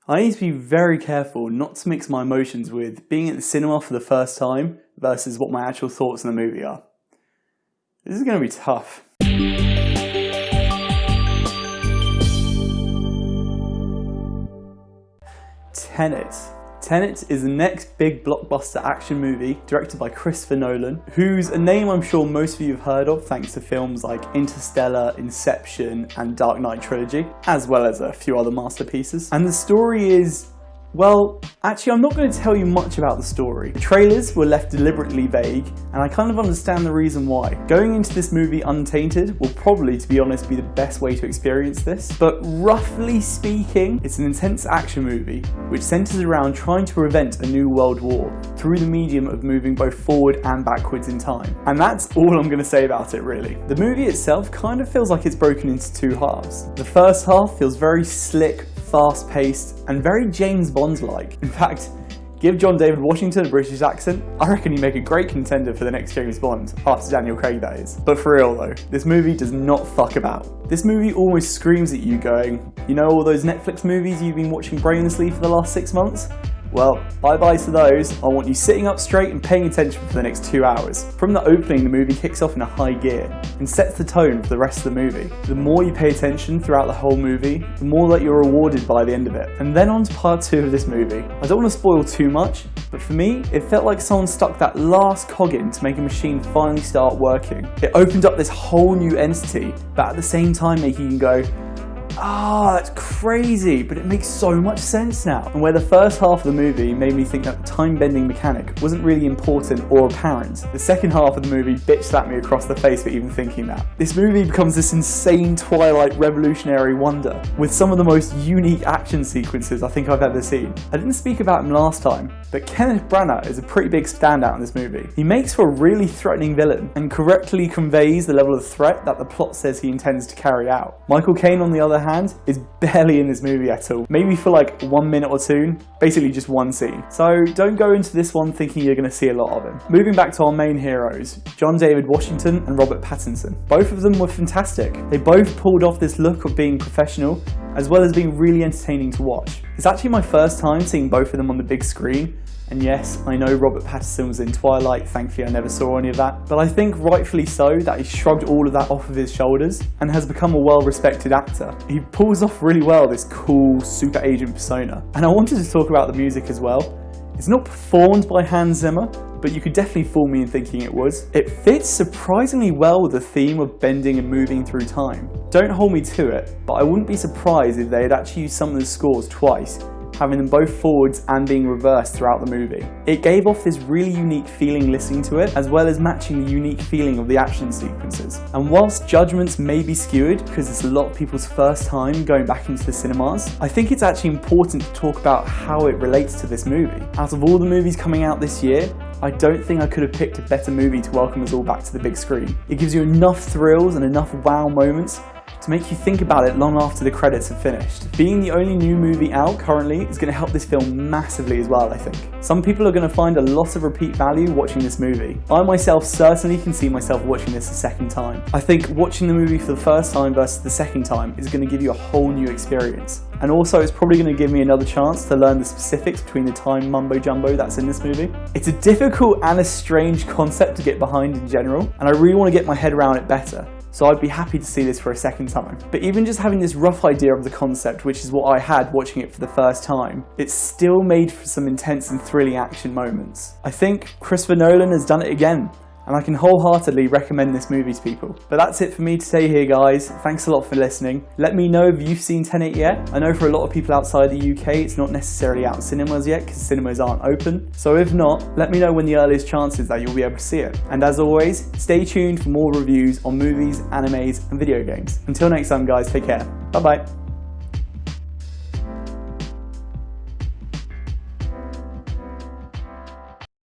I need to be very careful not to mix my emotions with being at the cinema for the first time versus what my actual thoughts on the movie are. This is going to be tough. TENET. TENET is the next big blockbuster action movie directed by Christopher Nolan, who's a name I'm sure most of you have heard of thanks to films like Interstellar, Inception and Dark Knight trilogy, as well as a few other masterpieces. And the story is, well, actually I'm not going to tell you much about the story. The trailers were left deliberately vague, and I kind of understand the reason why. Going into this movie untainted will probably, to be honest, be the best way to experience this. But roughly speaking, it's an intense action movie which centers around trying to prevent a new world war through the medium of moving both forward and backwards in time. And that's all I'm going to say about it really. The movie itself kind of feels like it's broken into two halves. The first half feels very slick, fast-paced, and very James Bond-like. In fact, give John David Washington a British accent, I reckon he'd make a great contender for the next James Bond, after Daniel Craig that is. But for real though, this movie does not fuck about. This movie almost screams at you going, you know all those Netflix movies you've been watching brainlessly for the last 6 months? Well, bye-bye to those. I want you sitting up straight and paying attention for the next 2 hours. From the opening, the movie kicks off in a high gear and sets the tone for the rest of the movie. The more you pay attention throughout the whole movie, the more that you're rewarded by the end of it. And then on to part 2 of this movie. I don't want to spoil too much, but for me, it felt like someone stuck that last cog in to make a machine finally start working. It opened up this whole new entity, but at the same time making you go, that's crazy, but it makes so much sense now. And where the first half of the movie made me think that the time-bending mechanic wasn't really important or apparent, the second half of the movie bitch slapped me across the face for even thinking that. This movie becomes this insane Twilight revolutionary wonder, with some of the most unique action sequences I think I've ever seen. I didn't speak about him last time, but Kenneth Branagh is a pretty big standout in this movie. He makes for a really threatening villain, and correctly conveys the level of threat that the plot says he intends to carry out. Michael Caine, on the other hand, is barely in this movie at all. Maybe for like 1 minute or two, basically just one scene. So don't go into this one thinking you're going to see a lot of him. Moving back to our main heroes, John David Washington and Robert Pattinson. Both of them were fantastic. They both pulled off this look of being professional, as well as being really entertaining to watch. It's actually my first time seeing both of them on the big screen. And yes, I know Robert Pattinson was in Twilight, thankfully I never saw any of that, but I think rightfully so that he shrugged all of that off of his shoulders and has become a well-respected actor. He pulls off really well this cool super agent persona. And I wanted to talk about the music as well. It's not performed by Hans Zimmer, but you could definitely fool me in thinking it was. It fits surprisingly well with the theme of bending and moving through time. Don't hold me to it, but I wouldn't be surprised if they had actually used some of the scores twice, having them both forwards and being reversed throughout the movie. It gave off this really unique feeling listening to it, as well as matching the unique feeling of the action sequences. And whilst judgments may be skewed, because it's a lot of people's first time going back into the cinemas, I think it's actually important to talk about how it relates to this movie. Out of all the movies coming out this year, I don't think I could have picked a better movie to welcome us all back to the big screen. It gives you enough thrills and enough wow moments to make you think about it long after the credits have finished. Being the only new movie out currently is going to help this film massively as well, I think. Some people are going to find a lot of repeat value watching this movie. I myself certainly can see myself watching this a second time. I think watching the movie for the first time versus the second time is going to give you a whole new experience. And also it's probably going to give me another chance to learn the specifics between the time mumbo jumbo that's in this movie. It's a difficult and a strange concept to get behind in general, and I really want to get my head around it better. So I'd be happy to see this for a second time. But even just having this rough idea of the concept, which is what I had watching it for the first time, it's still made for some intense and thrilling action moments. I think Christopher Nolan has done it again, and I can wholeheartedly recommend this movie to people. But that's it for me today here, guys. Thanks a lot for listening. Let me know if you've seen Tenet yet. I know for a lot of people outside the UK, it's not necessarily out in cinemas yet because cinemas aren't open. So if not, let me know when the earliest chance is that you'll be able to see it. And as always, stay tuned for more reviews on movies, animes, and video games. Until next time, guys, take care. Bye-bye.